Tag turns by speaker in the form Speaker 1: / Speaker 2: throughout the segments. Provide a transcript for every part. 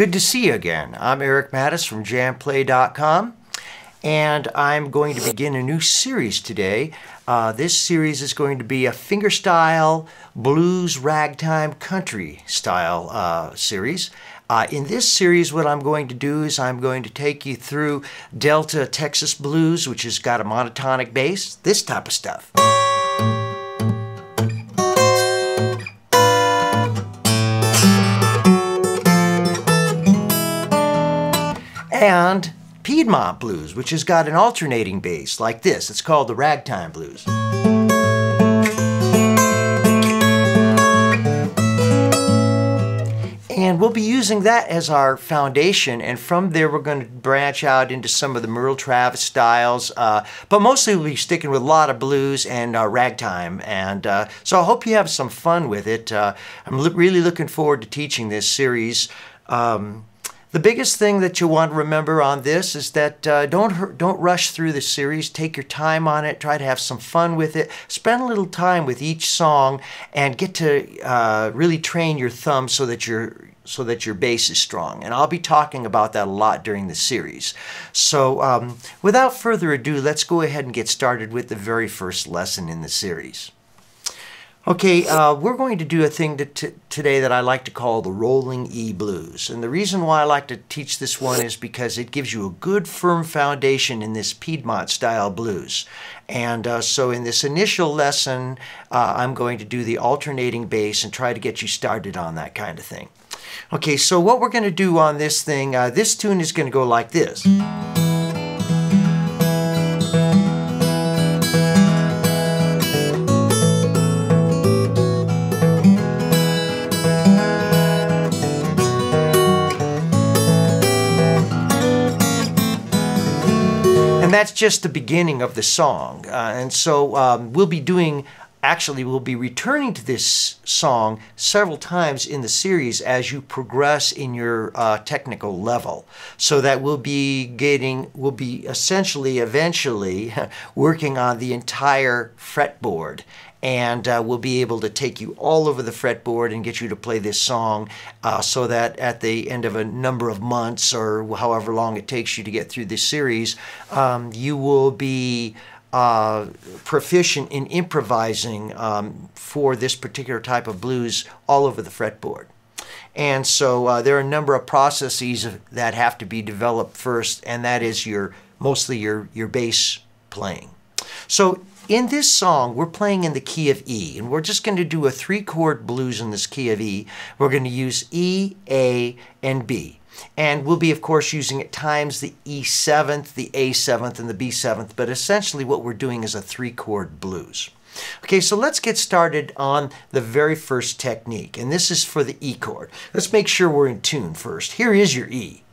Speaker 1: Good to see you again. I'm Eric Madis from JamPlay.com, and I'm going to begin a new series today. This series is going to be a fingerstyle blues, ragtime, country style series. In this series, what I'm going to do is I'm going to take you through Delta Texas blues, which has got a monotonic bass, this type of stuff. And Piedmont blues, which has got an alternating bass like this. It's called the ragtime blues. And we'll be using that as our foundation, and from there we're going to branch out into some of the Merle Travis styles, but mostly we'll be sticking with a lot of blues and ragtime, and so I hope you have some fun with it. I'm really looking forward to teaching this series. The biggest thing that you want to remember on this is that don't rush through the series. Take your time on it. Try to have some fun with it. Spend a little time with each song and get to really train your thumb so that your bass is strong. And I'll be talking about that a lot during the series. So without further ado, let's go ahead and get started with the very first lesson in the series. Okay, we're going to do a thing today that I like to call the rolling E blues. And the reason why I like to teach this one is because it gives you a good firm foundation in this Piedmont style blues. And so in this initial lesson, I'm going to do the alternating bass and try to get you started on that kind of thing. Okay, so what we're going to do on this thing, this tune is going to go like this. And that's just the beginning of the song. And so we'll be returning to this song several times in the series as you progress in your technical level. So that we'll be essentially, eventually, working on the entire fretboard. And we'll be able to take you all over the fretboard and get you to play this song so that at the end of a number of months or however long it takes you to get through this series, you will be proficient in improvising for this particular type of blues all over the fretboard. And so there are a number of processes that have to be developed first, and that is mostly your bass playing. So in this song, we're playing in the key of E, and we're just going to do a 3-chord blues in this key of E. We're going to use E, A, and B. And we'll be, of course, using at times the E7th, the A7th, and the B7th, but essentially what we're doing is a 3-chord blues. Okay, so let's get started on the very first technique, and this is for the E chord. Let's make sure we're in tune first. Here is your E.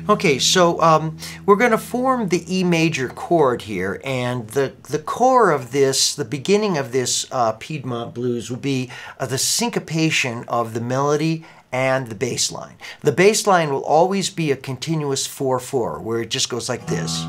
Speaker 1: Okay, so we're going to form the E major chord here, and the core of this, the beginning of this Piedmont blues will be the syncopation of the melody and the bass line. The bass line will always be a continuous 4/4, where it just goes like this.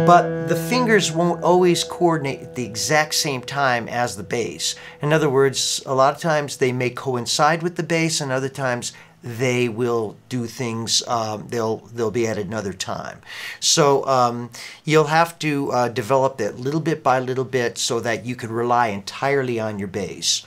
Speaker 1: But the fingers won't always coordinate at the exact same time as the bass. In other words, a lot of times they may coincide with the bass, and other times they will do things, they'll be at another time. So you'll have to develop that little bit by little bit so that you can rely entirely on your bass.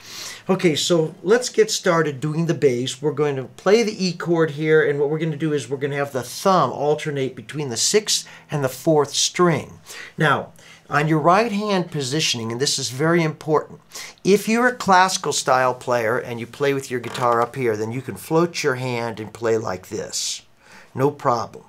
Speaker 1: Okay, so let's get started doing the bass. We're going to play the E chord here, and what we're going to do is we're going to have the thumb alternate between the 6th and the 4th string. Now, on your right hand positioning, and this is very important, if you're a classical style player and you play with your guitar up here, then you can float your hand and play like this. No problem.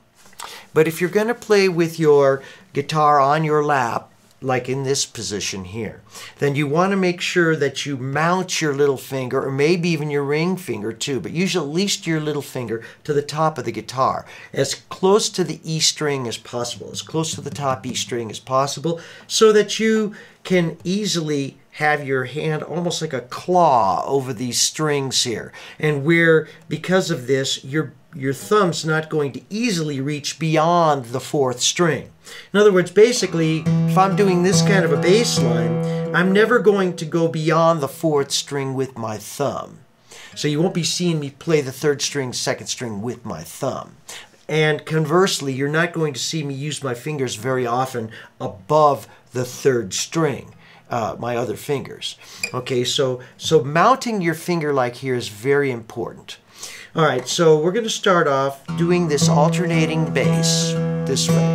Speaker 1: But if you're going to play with your guitar on your lap, like in this position here, then you want to make sure that you mount your little finger, or maybe even your ring finger too, but usually at least your little finger to the top of the guitar, as close to the E string as possible, as close to the top E string as possible, so that you can easily have your hand almost like a claw over these strings here, and where, because of this, your your thumb's not going to easily reach beyond the 4th string. In other words, basically, if I'm doing this kind of a bass line, I'm never going to go beyond the 4th string with my thumb. So you won't be seeing me play the 3rd string, 2nd string with my thumb. And conversely, you're not going to see me use my fingers very often above the 3rd string, my other fingers. Okay, so mounting your finger like here is very important. All right, so we're going to start off doing this alternating bass this way.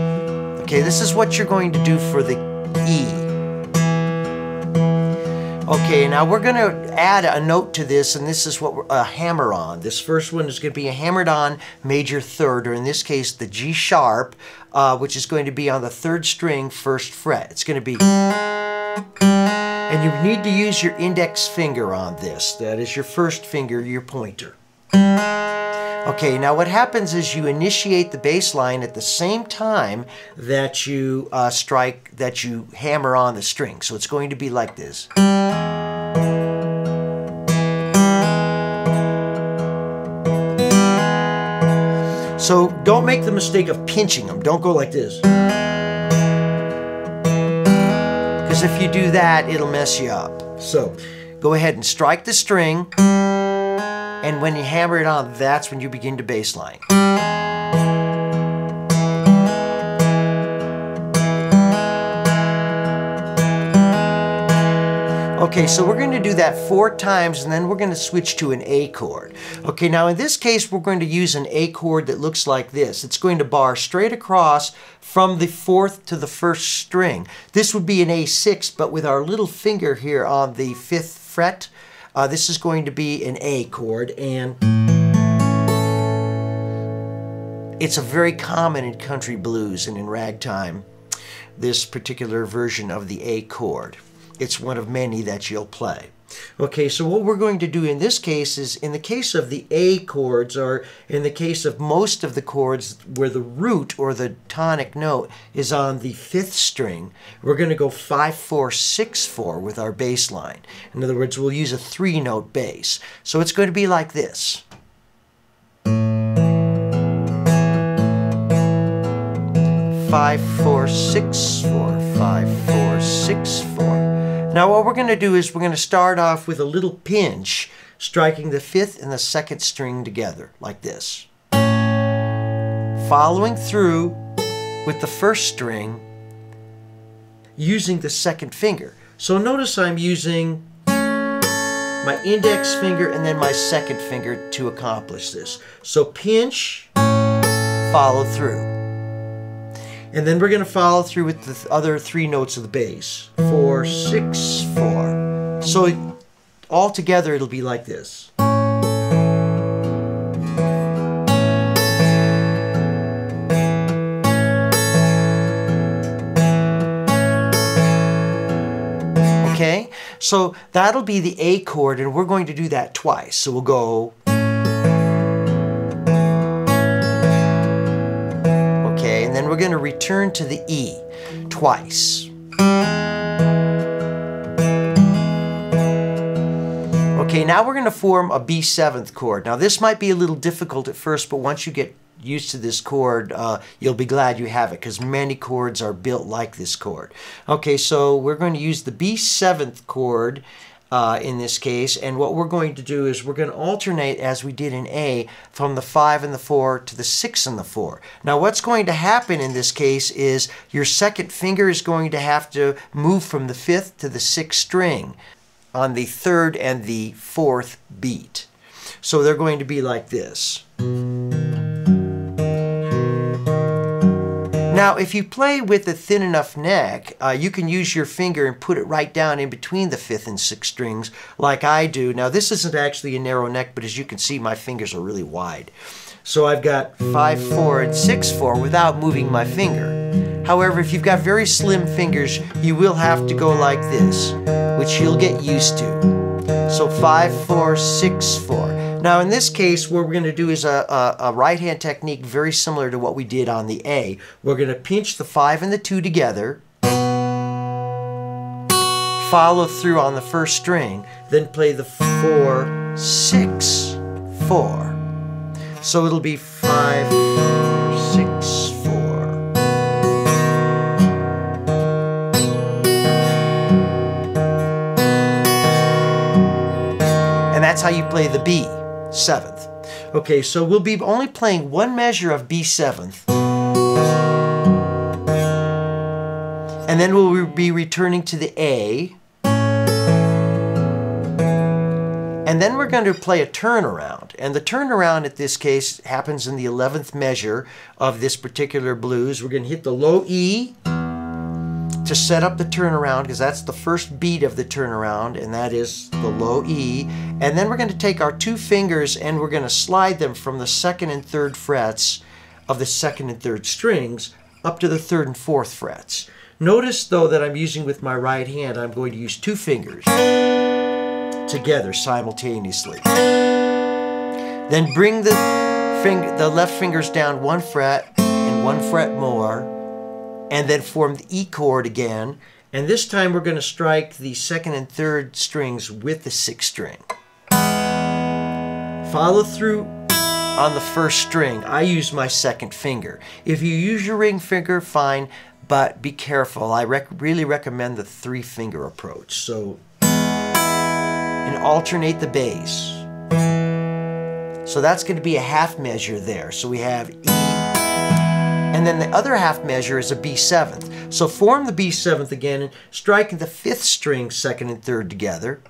Speaker 1: Okay, this is what you're going to do for the E. Okay, now we're going to add a note to this, and this is what a hammer-on. This first one is going to be a hammered-on major 3rd, or in this case, the G sharp, which is going to be on the 3rd string, 1st fret. It's going to be... And you need to use your index finger on this. That is your 1st finger, your pointer. Okay, now what happens is you initiate the bass line at the same time that you hammer on the string. So it's going to be like this. So don't make the mistake of pinching them. Don't go like this. Because if you do that, it'll mess you up. So go ahead and strike the string. And when you hammer it on, that's when you begin to bass line. Okay, so we're going to do that 4 times, and then we're going to switch to an A chord. Okay, now in this case, we're going to use an A chord that looks like this. It's going to bar straight across from the 4th to the 1st string. This would be an A6, but with our little finger here on the 5th fret, this is going to be an A chord, and it's a very common in country blues and in ragtime, this particular version of the A chord. It's one of many that you'll play. Okay, so what we're going to do in this case is, in the case of the A chords, or in the case of most of the chords where the root or the tonic note is on the 5th string, we're going to go 5-4-6-4 with our bass line. In other words, we'll use a 3-note bass. So it's going to be like this. 5-4-6-4, 5-4-6-4. Now what we're going to do is we're going to start off with a little pinch, striking the 5th and the 2nd string together, like this. Following through with the 1st string, using the 2nd finger. So notice I'm using my index finger and then my 2nd finger to accomplish this. So pinch, follow through. And then we're going to follow through with the other 3 notes of the bass. 4-6-4. So all together it'll be like this. Okay? So that'll be the A chord, and we're going to do that twice. So we'll go... And then we're going to return to the E twice. Okay, now we're going to form a B7th chord. Now this might be a little difficult at first, but once you get used to this chord, you'll be glad you have it, because many chords are built like this chord. Okay, so we're going to use the B7th chord in this case, and what we're going to do is we're going to alternate, as we did in A, from the 5 and the 4 to the 6 and the 4. Now what's going to happen in this case is your 2nd finger is going to have to move from the 5th to the 6th string on the 3rd and the 4th beat. So they're going to be like this. Now, if you play with a thin enough neck, you can use your finger and put it right down in between the 5th and 6th strings, like I do. Now, this isn't actually a narrow neck, but as you can see, my fingers are really wide. So I've got 5-4 and 6-4 without moving my finger. However, if you've got very slim fingers, you will have to go like this, which you'll get used to. So 5-4-6-4. Now in this case, what we're going to do is a right-hand technique very similar to what we did on the A. We're going to pinch the 5 and the 2 together, follow through on the 1st string, then play the 4-6-4. So it'll be 5, 6, 4. And that's how you play the B, 7th. Okay, so we'll be only playing one measure of B 7th. And then we'll be returning to the A. And then we're going to play a turnaround. And the turnaround at this case happens in the 11th measure of this particular blues. We're going to hit the low E to set up the turnaround, because that's the first beat of the turnaround, and that is the low E. And then we're going to take our 2 fingers and we're going to slide them from the 2nd and 3rd frets of the 2nd and 3rd strings up to the 3rd and 4th frets. Notice, though, that I'm using with my right hand, I'm going to use 2 fingers together simultaneously. Then bring the left fingers down 1 fret and 1 fret more, and then form the E chord again. And this time we're going to strike the 2nd and 3rd strings with the 6th string. Follow through on the 1st string. I use my 2nd finger. If you use your ring finger, fine, but be careful. I really recommend the 3-finger approach. So, and alternate the bass. So that's going to be a half measure there. So we have E, and then the other half measure is a B 7th. So form the B 7th again, and striking the 5th string, 2nd and 3rd together.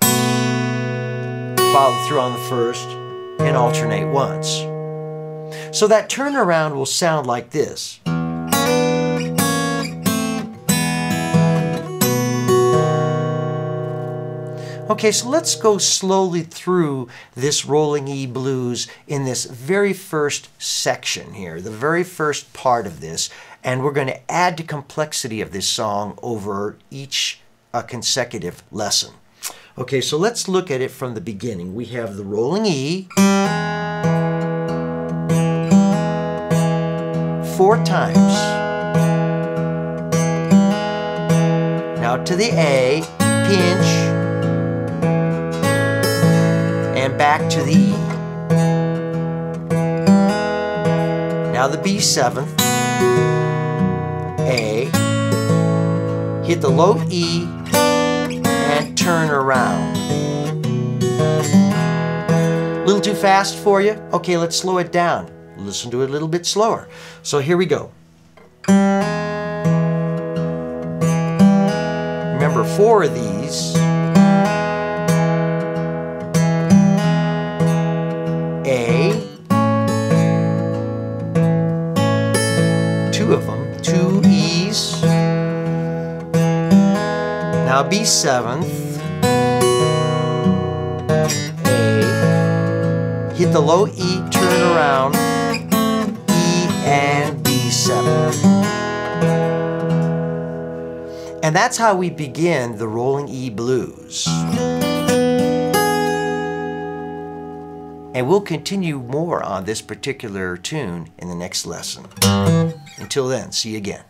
Speaker 1: Follow through on the 1st, and alternate once. So that turnaround will sound like this. Okay, so let's go slowly through this rolling E blues in this very first section here, the very first part of this, and we're going to add the complexity of this song over each consecutive lesson. Okay, so let's look at it from the beginning. We have the rolling E 4 times. Now to the A, pinch, and back to the E. Now the B 7th, A, hit the low E, and turn around. A little too fast for you? Okay, let's slow it down. Listen to it a little bit slower. So here we go. Remember, 4 of these. A, 2 of them, 2 E's. Now B 7th, A, hit the low E, turn around, E and B 7. And that's how we begin the rolling E blues. And we'll continue more on this particular tune in the next lesson. Until then, see you again.